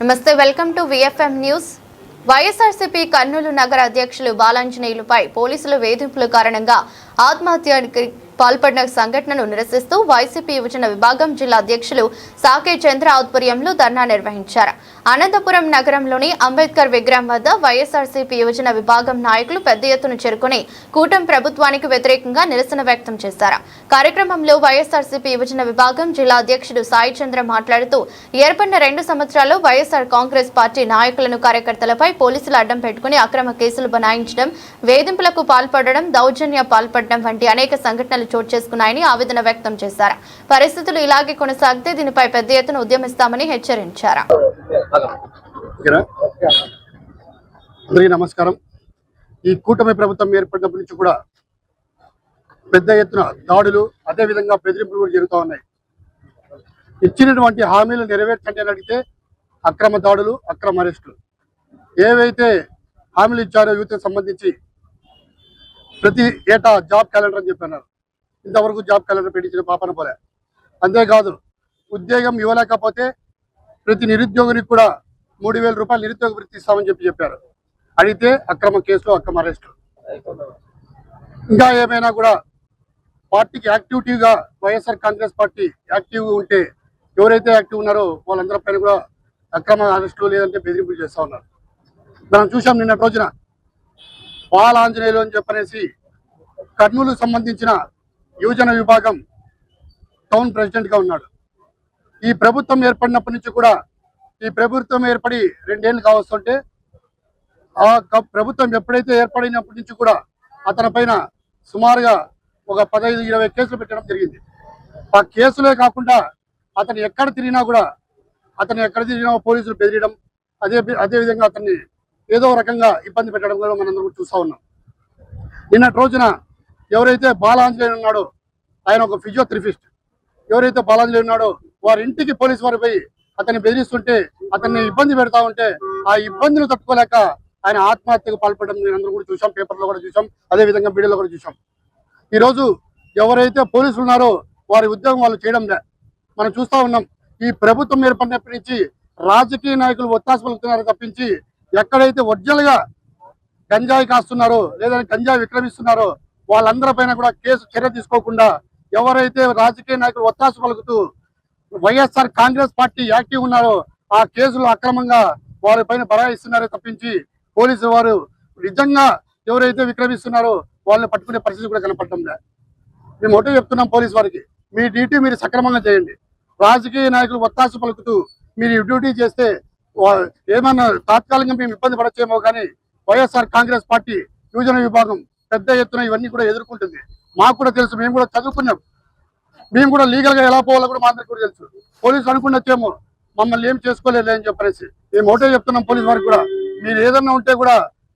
నమస్తే, welcome to VFM news. YSRCP Kurnool నగర అధ్యక్షులు బాలాంజనేయులపై పోలీసుల వేధింపుల కారణంగా ఆత్మహత్యకి పాల్పడిన సంఘటనను నిరసిస్తూ వైసీపీ యువజన విభాగం జిల్లా అధ్యక్షులు సాకే చంద్ర ఆధ్వర్యంలో ధర్నా నిర్వహించారు. అనంతపురం నగరంలోని అంబేద్కర్ విగ్రహం వద్ద వైఎస్ఆర్సీపీ యువజన విభాగం నాయకులు పెద్ద ఎత్తున చేరుకుని కూటమి ప్రభుత్వానికి వ్యతిరేకంగా నిరసన వ్యక్తం చేశారు. కార్యక్రమంలో వైఎస్ఆర్సీపీ యువజన విభాగం జిల్లా అధ్యక్షుడు సాయి చంద్ర మాట్లాడుతూ ఏర్పడిన 2 సంవత్సరాల్లో వైఎస్ఆర్ కాంగ్రెస్ పార్టీ నాయకులను కార్యకర్తలపై పోలీసులు అడ్డం పెట్టుకుని అక్రమ కేసులు బనాయించడం, వేధింపులకు పాల్పడడం, దౌర్జన్య పాల్పడడం వంటి అనేక సంఘటనలు చోటు చేసుకున్నాయని ఆవేదన వ్యక్తం చేశారు. పరిస్థితులు ఇలాగే కొనసాగితే దీనిపై పెద్ద ఎత్తున ఉద్యమిస్తామని హెచ్చరించారు. నమస్కారం. ఈ కూటమి ప్రభుత్వం ఏర్పడినప్పటి నుంచి కూడా పెద్ద ఎత్తున దాడులు, అదేవిధంగా బెదిరింపులు కూడా జరుగుతూ ఉన్నాయి. ఇచ్చినటువంటి హామీలు నెరవేర్చండి అని అడిగితే అక్రమ దాడులు, అక్రమ అరెస్టులు. ఏవైతే హామీలు ఇచ్చారో యూత్కి సంబంధించి ప్రతి ఏటా జాబ్ క్యాలెండర్ అని చెప్పన్నారు. ఇంతవరకు జాబ్ క్యాలెండర్ పెట్టించిన పాపన పోలే. అంతేకాదు, ఉద్యోగం ఇవ్వలేకపోతే ప్రతి నిరుద్యోగికి కూడా 3,000 రూపాయలు నిరుద్యోగ వృత్తి ఇస్తామని చెప్పారు. అడిగితే అక్రమ కేసులు, అక్రమ అరెస్టులు. ఇంకా ఏమైనా కూడా పార్టీకి యాక్టివిటీగా వైఎస్ఆర్ కాంగ్రెస్ పార్టీ యాక్టివ్గా ఉంటే ఎవరైతే యాక్టివ్ ఉన్నారో వాళ్ళందరిపైన కూడా అక్రమ అరెస్టులు లేదంటే బెదిరింపులు చేస్తూ ఉన్నారు. మనం చూసాం నిన్న రోజున బాలాంజనేయులు అని చెప్పనేసి కర్నూలు సంబంధించిన యువజన విభాగం టౌన్ ప్రెసిడెంట్గా ఉన్నాడు. ఈ ప్రభుత్వం ఏర్పడినప్పటి నుంచి కూడా, ఈ ప్రభుత్వం ఏర్పడి 2 ఏళ్ళు కావస్తుంటే ఆ ప్రభుత్వం ఎప్పుడైతే ఏర్పడినప్పటి నుంచి కూడా అతని పైన సుమారుగా ఒక 15-20 కేసులు పెట్టడం జరిగింది. ఆ కేసులే కాకుండా అతను ఎక్కడ తిరిగినా పోలీసులు బెదిరియడం, అదేవిధంగా అతన్ని ఏదో రకంగా ఇబ్బంది పెట్టడం కూడా మనందరం చూస్తూ ఉన్నాం. నిన్నటి రోజున ఎవరైతే బాలాంజనేయులు ఉన్నాడో ఆయన ఒక ఫిజియోథెరపిస్ట్. ఎవరైతే బాలాంజనేయులు ఉన్నాడో వారి ఇంటికి పోలీసు వారు పోయి అతన్ని బెదిరిస్తుంటే, అతన్ని ఇబ్బంది పెడతా ఉంటే ఆ ఇబ్బందులు తట్టుకోలేక ఆయన ఆత్మహత్యకు పాల్పడడం నేనందరూ కూడా చూసాం, పేపర్లో కూడా చూసాం, అదేవిధంగా మీడియాలో కూడా చూసాం. ఈరోజు ఎవరైతే పోలీసులు ఉన్నారో వారి ఉద్యోగం వాళ్ళు చేయడం లే. మనం చూస్తూ ఉన్నాం. ఈ ప్రభుత్వం ఏర్పడినప్పటి నుంచి రాజకీయ నాయకులు ఒత్తాస పలుకుతున్నారు తప్పించి ఎక్కడైతే ఒరిజినల్గా గంజాయి కాస్తున్నారో లేదంటే గంజాయి విక్రమిస్తున్నారో వాళ్ళందరిపైన కూడా చర్య తీసుకోకుండా ఎవరైతే రాజకీయ నాయకులు ఒత్తాస పలుకుతూ వైఎస్ఆర్ కాంగ్రెస్ పార్టీ యాక్టివ్ ఉన్నారో ఆ కేసులు అక్రమంగా వారిపైన బరాయిస్తున్నారో తప్పించి పోలీసు వారు నిజంగా ఎవరైతే విక్రమిస్తున్నారో వాళ్ళని పట్టుకునే పరిస్థితి కూడా కనపడటం లేదు. మేము ఒకటే చెప్తున్నాం పోలీసు వారికి, మీ డ్యూటీ మీరు సక్రమంగా చేయండి. రాజకీయ నాయకులు ఒత్తాస పలుకుతూ మీరు డ్యూటీ చేస్తే ఏమన్నా తాత్కాలికంగా మేము ఇబ్బంది పడచ్చేమో, కానీ వైఎస్ఆర్ కాంగ్రెస్ పార్టీ యువజన విభాగం పెద్ద ఎత్తున ఇవన్నీ కూడా ఎదుర్కొంటుంది. మాకు కూడా తెలుసు, మేము కూడా చదువుకున్నాం, మేము కూడా లీగల్గా ఎలా పోవాలో కూడా మా అందరికీ కూడా తెలుసు. పోలీసు అనుకున్నచ్చేమో మమ్మల్ని ఏం చేసుకోలేదు అని చెప్పేసి మేము ఒకటే చెప్తున్నాం పోలీసు వారికి కూడా, మీరు ఏదన్నా ఉంటే కూడా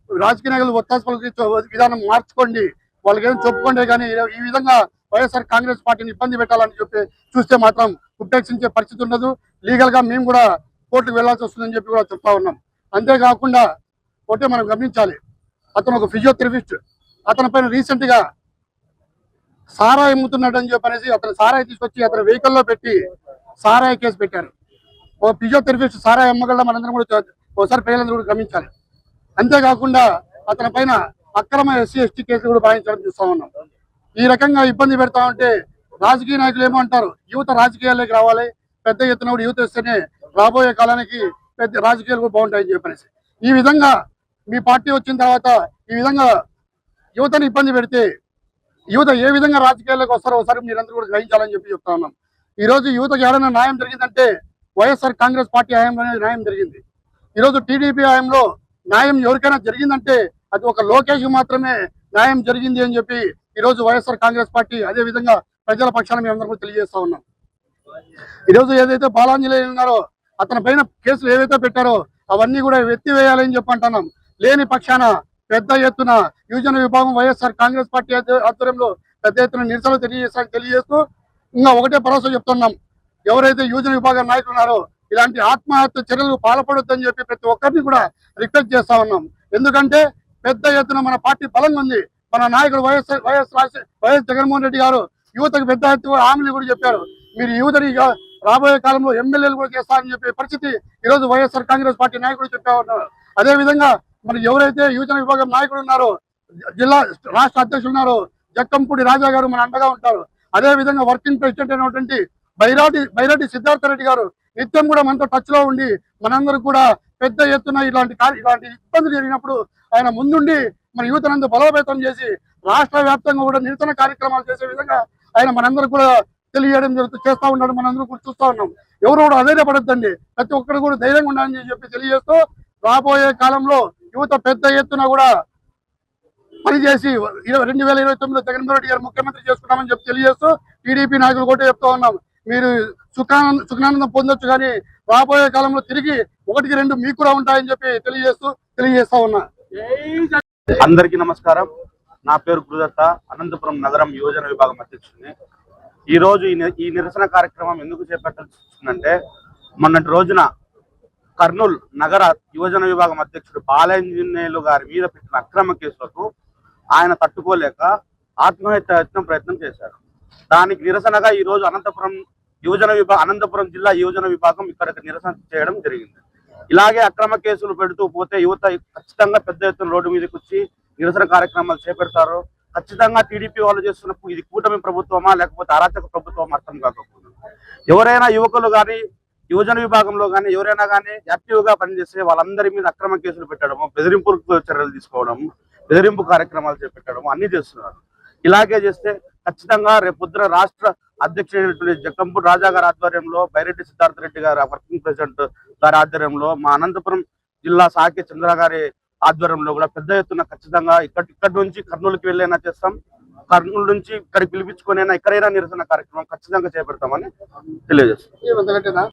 రాజకీయ నాయకులు ఒత్తాస పలికి విధానం మార్చుకోండి, వాళ్ళకి ఏం చెప్పుకోండి. కానీ ఈ విధంగా వైఎస్ఆర్ కాంగ్రెస్ పార్టీని ఇబ్బంది పెట్టాలని చూస్తే మాత్రం ఉపేక్షించే పరిస్థితి ఉండదు. లీగల్గా మేము కూడా కోర్టుకు వెళ్లాల్సి వస్తుందని చెప్పి కూడా చెప్తా ఉన్నాం. అంతేకాకుండా ఒకటే మనం గమనించాలి, అతను ఒక ఫిజియోథెరపిస్ట్. అతని పైన రీసెంట్గా సారాయి అమ్ముతున్నాడు అని చెప్పనేసి అతను సారాయి తీసుకొచ్చి అతని వెహికల్లో పెట్టి సారాయి కేసు పెట్టారు. ఓ ఫిజియోథెరపిస్ట్ సారాయి అమ్మగల మనందరం కూడా ఒకసారి ప్రజలందరూ కూడా గమనించాలి. అంతేకాకుండా అతని పైన అక్రమ SC/ST కేసులు కూడా భావించడం చూస్తూ ఉన్నాం. ఈ రకంగా ఇబ్బంది పెడతా ఉంటే రాజకీయ నాయకులు ఏమంటారు, యువత రాజకీయాల్లోకి రావాలి, పెద్ద ఎత్తున కూడా యువత వస్తేనే రాబోయే కాలానికి పెద్ద రాజకీయాలు కూడా బాగుంటాయని చెప్పనేసి ఈ విధంగా మీ పార్టీ వచ్చిన తర్వాత ఈ విధంగా యువతని ఇబ్బంది పెడితే యువత ఏ విధంగా రాజకీయాల్లోకి వస్తారో ఒకసారి మీరందరూ కూడా గ్రహించాలని చెప్పి చెప్తా ఉన్నాం. ఈరోజు యువతకు ఏదైనా న్యాయం జరిగిందంటే వైఎస్ఆర్ కాంగ్రెస్ పార్టీ హయాంలోనే న్యాయం జరిగింది. ఈరోజు టీడీపీ హయాంలో న్యాయం ఎవరికైనా జరిగిందంటే అది ఒక లోకేష్ మాత్రమే న్యాయం జరిగింది అని చెప్పి ఈరోజు వైఎస్ఆర్ కాంగ్రెస్ పార్టీ అదేవిధంగా ప్రజల పక్షాన మేము అందరూ కూడా తెలియజేస్తా ఉన్నాం. ఈరోజు ఏదైతే బాలాంజనేయులు ఉన్నారో అతని పైన కేసులు ఏవైతే పెట్టారో అవన్నీ కూడా ఎత్తివేయాలని చెప్పి అంటున్నాం. లేని పక్షాన పెద్ద ఎత్తున యువజన విభాగం వైఎస్ఆర్ కాంగ్రెస్ పార్టీ ఆధ్వర్యంలో పెద్ద ఎత్తున నిరసనలు తెలియజేస్తూ ఇంకా ఒకటే భరోసా చెప్తున్నాం, ఎవరైతే యువజన విభాగం నాయకులు ఉన్నారో ఇలాంటి ఆత్మహత్య చర్యలు పాల్పడొద్దని చెప్పి ప్రతి ఒక్కరిని కూడా రిక్వెస్ట్ చేస్తా ఉన్నాం. ఎందుకంటే పెద్ద ఎత్తున మన పార్టీ బలంగా ఉంది. మన నాయకుడు వైఎస్ జగన్మోహన్ రెడ్డి గారు యువతకు పెద్ద ఎత్తున హామీలు కూడా చెప్పారు. మీరు యువతని రాబోయే కాలంలో ఎమ్మెల్యేలు కూడా చేస్తారని చెప్పే పరిస్థితి ఈరోజు వైఎస్ఆర్ కాంగ్రెస్ పార్టీ నాయకులు చెప్పా ఉన్నారు. అదే విధంగా మరి ఎవరైతే యువజన విభాగం నాయకులు ఉన్నారో, జిల్లా రాష్ట్ర అధ్యక్షులు ఉన్నారో జక్కంపూడి రాజా గారు మన అండగా ఉంటారు. అదే విధంగా వర్కింగ్ ప్రెసిడెంట్ అయినటువంటి బైరాటి సిద్ధార్థ రెడ్డి గారు నిత్యం కూడా మనతో టచ్ లో ఉండి మనందరూ కూడా పెద్ద ఎత్తున ఇలాంటి ఇబ్బందులు జరిగినప్పుడు ఆయన ముందుండి మన యువతనందు బలోపేతం చేసి రాష్ట్ర వ్యాప్తంగా కూడా నిరసన కార్యక్రమాలు చేసే విధంగా ఆయన మనందరూ కూడా తెలియజేయడం చేస్తా ఉన్నాడు. మనందరూ కూడా చూస్తా ఉన్నాం. ఎవరు కూడా అధైర్యపడద్దండి, ప్రతి ఒక్కరు కూడా ధైర్యంగా ఉండాలని చెప్పి తెలియజేస్తూ రాబోయే కాలంలో యువత పెద్ద ఎత్తున కూడా పనిచేసి 2029లో జగన్మోహన్ రెడ్డి గారు ముఖ్యమంత్రి చేసుకుంటామని చెప్పి తెలియజేస్తూ టీడీపీ నాయకులు కూడా చెప్తా ఉన్నాం. మీరు సుఖానందం పొందొచ్చు, కానీ రాబోయే కాలంలో తిరిగి 1-2 మీకు కూడా ఉంటాయని చెప్పి తెలియజేస్తా ఉన్నా. అందరికీ నమస్కారం. నా పేరు గురుదత్త, అనంతపురం నగరం యువజన విభాగం అధ్యక్షుడిని. ఈ రోజు ఈ నిరసన కార్యక్రమం ఎందుకు చేపట్టాల్సి వచ్చిందంటే, మొన్నటి రోజున కర్నూలు నగర యువజన విభాగం అధ్యక్షుడు బాలాంజనేయులు గారి మీద పెట్టిన అక్రమ కేసులకు ఆయన తట్టుకోలేక ఆత్మహత్య ప్రయత్నం చేశారు. దానికి నిరసనగా ఈ రోజు అనంతపురం జిల్లా యువజన విభాగం ఇక్కడికి నిరసన చేయడం జరిగింది. ఇలాగే అక్రమ కేసులు పెడుతూ పోతే యువత ఖచ్చితంగా పెద్ద ఎత్తున రోడ్డు మీదకి వచ్చి నిరసన కార్యక్రమాలు చేపడతారు. ఖచ్చితంగా టీడీపీ వాళ్ళు చేస్తున్నప్పుడు ఇది కూటమి ప్రభుత్వమా లేకపోతే అరాచక ప్రభుత్వం అర్థం కాకపోతుంది. ఎవరైనా యువకులు కానీ యువజన విభాగంలో కానీ ఎవరైనా కానీ యాక్టివ్ గా పనిచేస్తే వాళ్ళందరి మీద అక్రమ కేసులు పెట్టడము, బెదిరింపు చర్యలు తీసుకోవడం, బెదిరింపు కార్యక్రమాలు చేపట్టడం అన్ని చేస్తున్నారు. ఇలాగే చేస్తే ఖచ్చితంగా రేపొద్దున రాష్ట్ర అధ్యక్షుడు జక్కంపూడి రాజా గారి ఆధ్వర్యంలో, బైరెడ్డి సిద్ధార్థ రెడ్డి గారి వర్కింగ్ ప్రెసిడెంట్ గారి ఆధ్వర్యంలో, మా అనంతపురం జిల్లా సాకే చంద్ర గారి ఆధ్వర్యంలో కూడా పెద్ద ఎత్తున ఖచ్చితంగా ఇక్కడి నుంచి కర్నూలుకి వెళ్ళైనా చేస్తాం, కర్నూలు నుంచి ఇక్కడికి పిలిపించుకునైనా ఎక్కడైనా నిరసన కార్యక్రమం ఖచ్చితంగా చేపడతామని తెలియజేస్తాం.